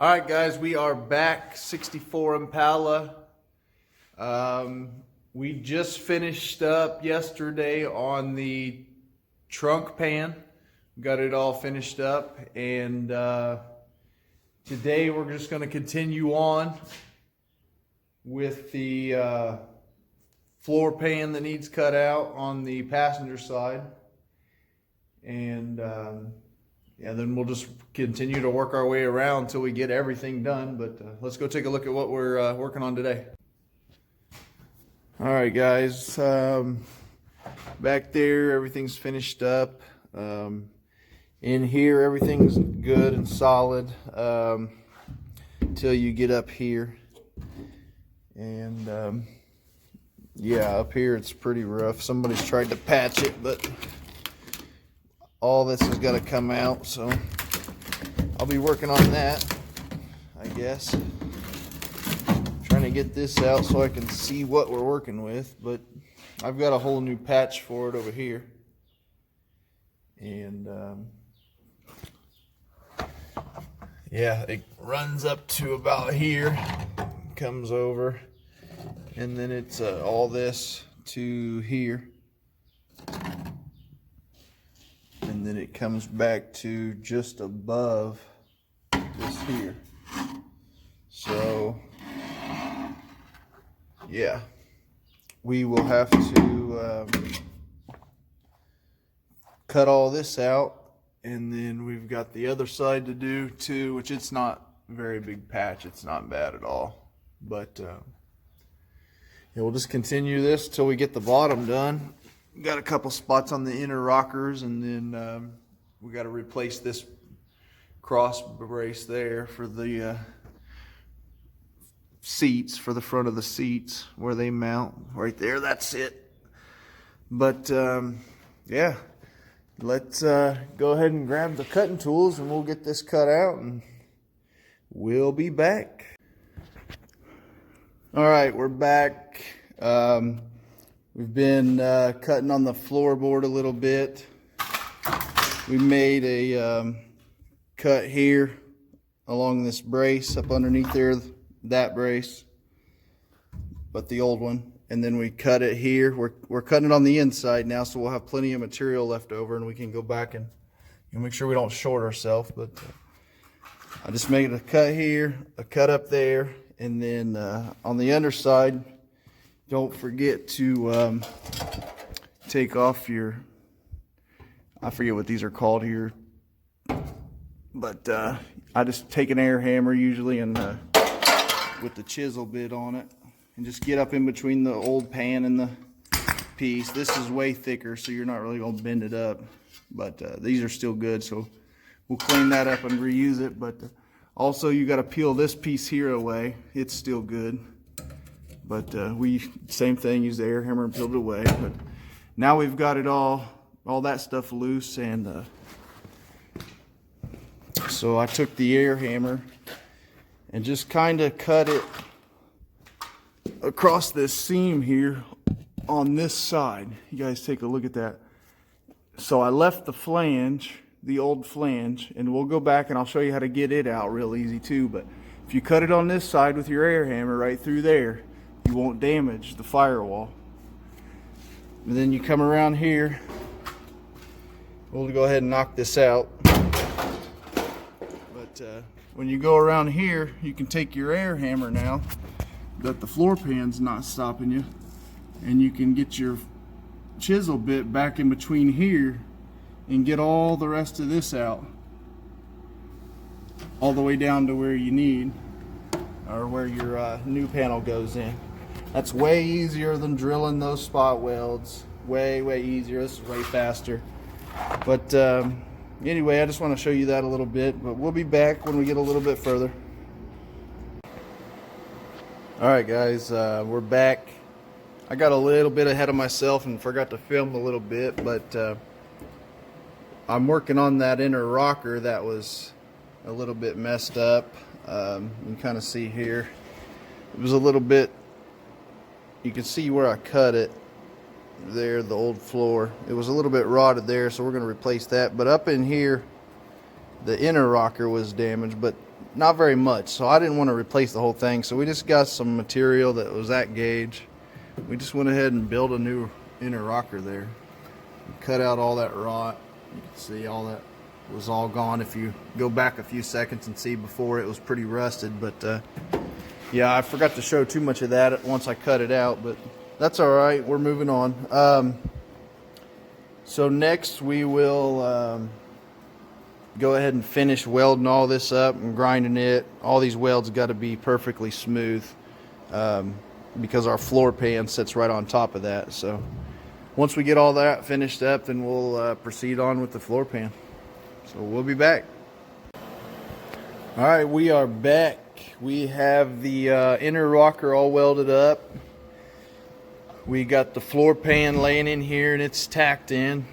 All right, guys, we are back. 64 Impala. We just finished up yesterday on the trunk pan. Got it all finished up, and today we're just going to continue on with the floor pan that needs cut out on the passenger side, and yeah, then we'll just continue to work our way around until we get everything done. But let's go take a look at what we're working on today. All right, guys, back there everything's finished up. In here everything's good and solid until you get up here, and yeah, up here it's pretty rough. Somebody's tried to patch it, but all this has got to come out, so I'll be working on that, I guess. Trying to get this out so I can see what we're working with, but I've got a whole new patch for it over here. And yeah, it runs up to about here, comes over, and then it's all this to here. And then it comes back to just above this here. So yeah, we will have to cut all this out, and then we've got the other side to do too, which it's not a very big patch. It's not bad at all, but yeah, we'll just continue this till we get the bottom done. Got a couple spots on the inner rockers, and then we got to replace this cross brace there for the seats, for the front of the seats where they mount right there. That's it. But yeah, let's go ahead and grab the cutting tools and we'll get this cut out, and we'll be back. All right, we're back. We've been cutting on the floorboard a little bit. We made a cut here along this brace up underneath there, that brace, but the old one. And then we cut it here. We're cutting it on the inside now, so we'll have plenty of material left over, and we can go back and make sure we don't short ourselves. But I just made a cut here, a cut up there, and then on the underside, don't forget to take off your, I forget what these are called here, but I just take an air hammer usually, and with the chisel bit on it, and just get up in between the old pan and the piece. This is way thicker, so you're not really going to bend it up, but these are still good, so we'll clean that up and reuse it. But also you got to peel this piece here away. It's still good. But same thing, use the air hammer and peeled it away. But now we've got it all that stuff loose, and so I took the air hammer and just kind of cut it across this seam here on this side. You guys take a look at that. So I left the flange, the old flange, and we'll go back and I'll show you how to get it out real easy too. But if you cut it on this side with your air hammer right through there, you won't damage the firewall. And then you come around here. We'll go ahead and knock this out. But when you go around here, you can take your air hammer now that the floor pan's not stopping you, and you can get your chisel bit back in between here and get all the rest of this out, all the way down to where you need, or where your new panel goes in. That's way easier than drilling those spot welds. Way easier. This is way faster. But anyway, I just want to show you that a little bit, but we'll be back when we get a little bit further. All right, guys, we're back. I got a little bit ahead of myself and forgot to film a little bit, but I'm working on that inner rocker that was a little bit messed up. You can kind of see here, it was a little bit, you can see where I cut it there, the old floor. It was a little bit rotted there, so we're going to replace that. But up in here, the inner rocker was damaged, but not very much, so I didn't want to replace the whole thing. So we just got some material that was that gauge. We just went ahead and built a new inner rocker there. Cut out all that rot. You can see all that was all gone. If you go back a few seconds and see before, it was pretty rusted. But yeah, I forgot to show too much of that once I cut it out, but that's all right. We're moving on. So next we will go ahead and finish welding all this up and grinding it. All these welds got to be perfectly smooth because our floor pan sits right on top of that. So once we get all that finished up, then we'll proceed on with the floor pan. So we'll be back. All right, we are back. We have the inner rocker all welded up. We got the floor pan laying in here and it's tacked in.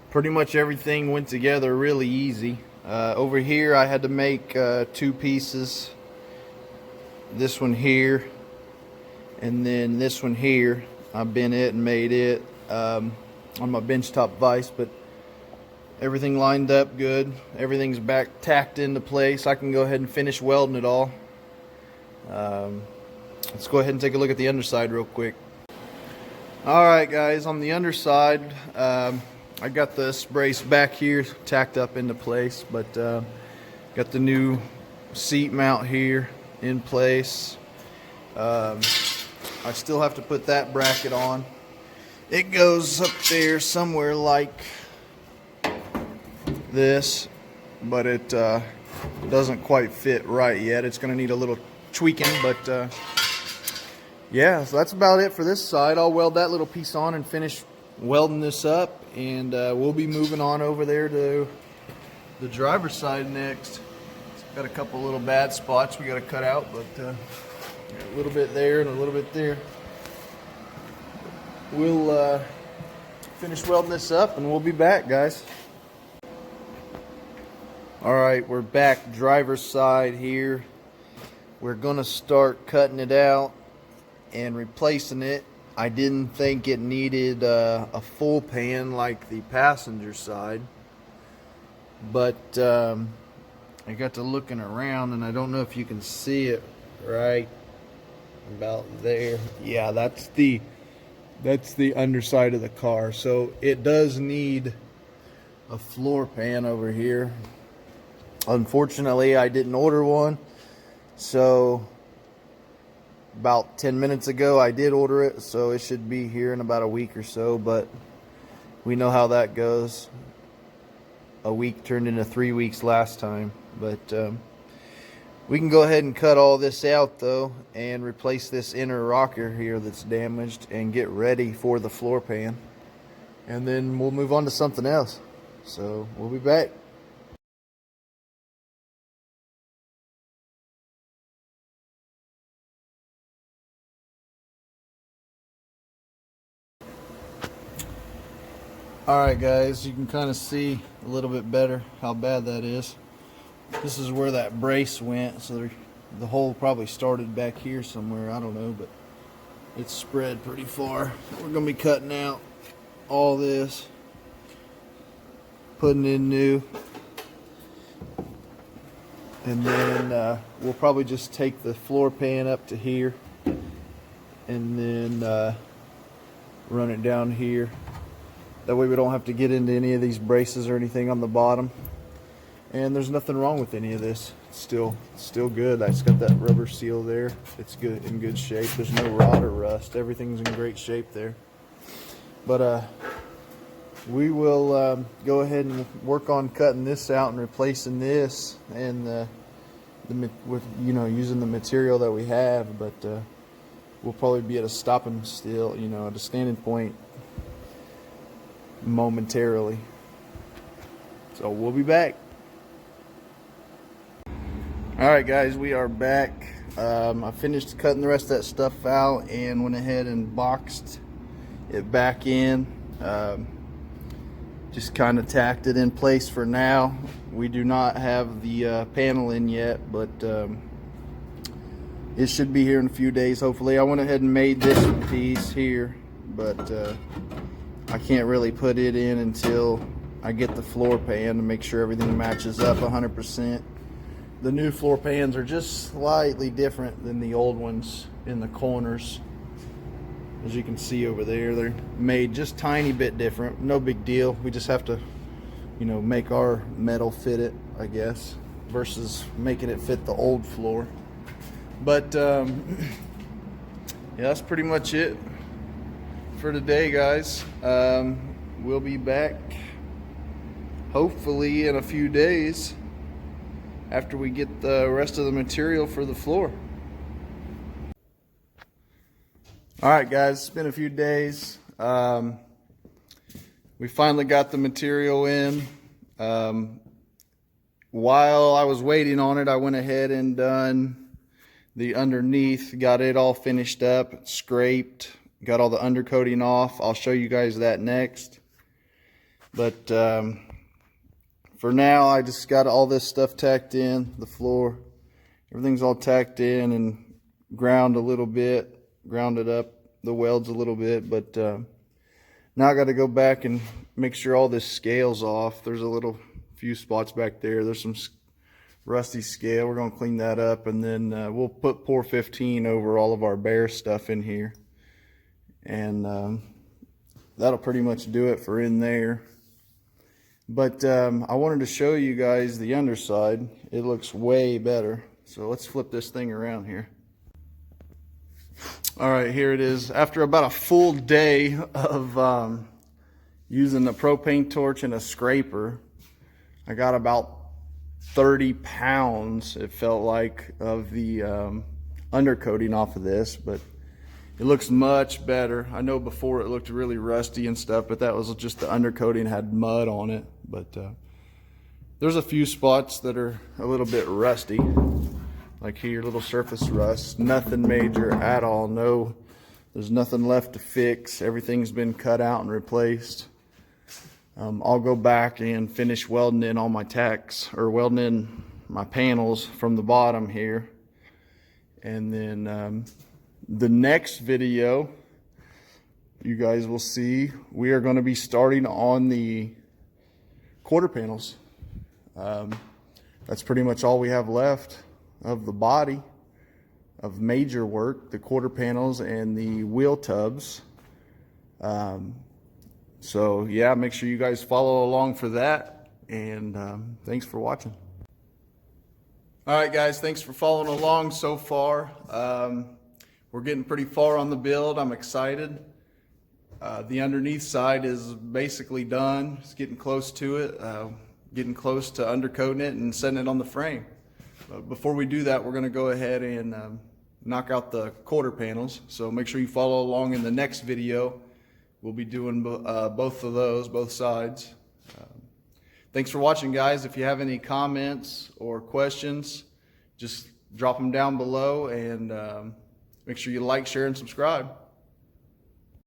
Pretty much everything went together really easy. Over here I had to make 2 pieces. This one here and then this one here. I bent it and made it on my benchtop vise, but everything lined up good. Everything's back tacked into place. I can go ahead and finish welding it all. Let's go ahead and take a look at the underside real quick. Alright guys, on the underside, I got this brace back here tacked up into place, but got the new seat mount here in place. I still have to put that bracket on. It goes up there somewhere like this, but it doesn't quite fit right yet. It's going to need a little tweaking, but yeah, so that's about it for this side. I'll weld that little piece on and finish welding this up, and we'll be moving on over there to the driver's side next. It's got a couple little bad spots we got to cut out, but a little bit there and a little bit there. We'll finish welding this up and we'll be back, guys. Alright, we're back driver's side here. We're gonna start cutting it out and replacing it. I didn't think it needed a full pan like the passenger side, but I got to looking around and I don't know if you can see it right about there. Yeah, that's the underside of the car, so it does need a floor pan over here. Unfortunately, I didn't order one, so about 10 minutes ago I did order it, so it should be here in about a week or so, but we know how that goes. A week turned into 3 weeks last time, but we can go ahead and cut all this out though and replace this inner rocker here that's damaged and get ready for the floor pan, and then we'll move on to something else. So we'll be back. Alright guys, you can kind of see a little bit better how bad that is. This is where that brace went, so the hole probably started back here somewhere, I don't know, but it's spread pretty far. We're going to be cutting out all this, putting in new, and then we'll probably just take the floor pan up to here and then run it down here. That way we don't have to get into any of these braces or anything on the bottom. And there's nothing wrong with any of this. It's still good. I just got that rubber seal there. It's good, in good shape. There's no rot or rust. Everything's in great shape there. But we will go ahead and work on cutting this out and replacing this, and with using the material that we have. But we'll probably be at a stopping still, at a standing point momentarily. So we'll be back. Alright guys, we are back. I finished cutting the rest of that stuff out and went ahead and boxed it back in. Just kind of tacked it in place for now. We do not have the panel in yet, but it should be here in a few days hopefully. I went ahead and made this piece here, but I can't really put it in until I get the floor pan to make sure everything matches up 100%. The new floor pans are just slightly different than the old ones in the corners. As you can see over there, they're made just tiny bit different. No big deal. We just have to, you know, make our metal fit it, I guess, versus making it fit the old floor. But yeah, that's pretty much it for today, guys. We'll be back hopefully in a few days after we get the rest of the material for the floor. All right, guys, it's been a few days. We finally got the material in. While I was waiting on it, I went ahead and done the underneath, got it all finished up, scraped, got all the undercoating off. I'll show you guys that next. But for now, I just got all this stuff tacked in, the floor. Everything's all tacked in and ground a little bit, grounded up the welds a little bit. But now I got to go back and make sure all this scale's off. There's a few spots back there. There's some rusty scale. We're going to clean that up, and then we'll put pour 15 over all of our bare stuff in here. And that'll pretty much do it for in there. But I wanted to show you guys the underside. It looks way better. So let's flip this thing around here. All right, here it is. After about a full day of using the propane torch and a scraper, I got about 30 pounds, it felt like, of the undercoating off of this, but it looks much better. I know before it looked really rusty and stuff, but that was just the undercoating had mud on it. But there's a few spots that are a little bit rusty, like here, little surface rust. Nothing major at all. No, there's nothing left to fix. Everything's been cut out and replaced. I'll go back and finish welding in all my tacks, or welding in my panels from the bottom here. And then the next video you guys will see, we are going to be starting on the quarter panels. That's pretty much all we have left of the body of major work, the quarter panels and the wheel tubs. So yeah, make sure you guys follow along for that, and thanks for watching. All right, guys, thanks for following along so far. We're getting pretty far on the build. I'm excited. The underneath side is basically done. It's getting close to it, getting close to undercoating it and setting it on the frame. But before we do that, we're going to go ahead and knock out the quarter panels. So make sure you follow along in the next video. We'll be doing both of those, both sides. Thanks for watching, guys. If you have any comments or questions, just drop them down below, and make sure you like, share, and subscribe.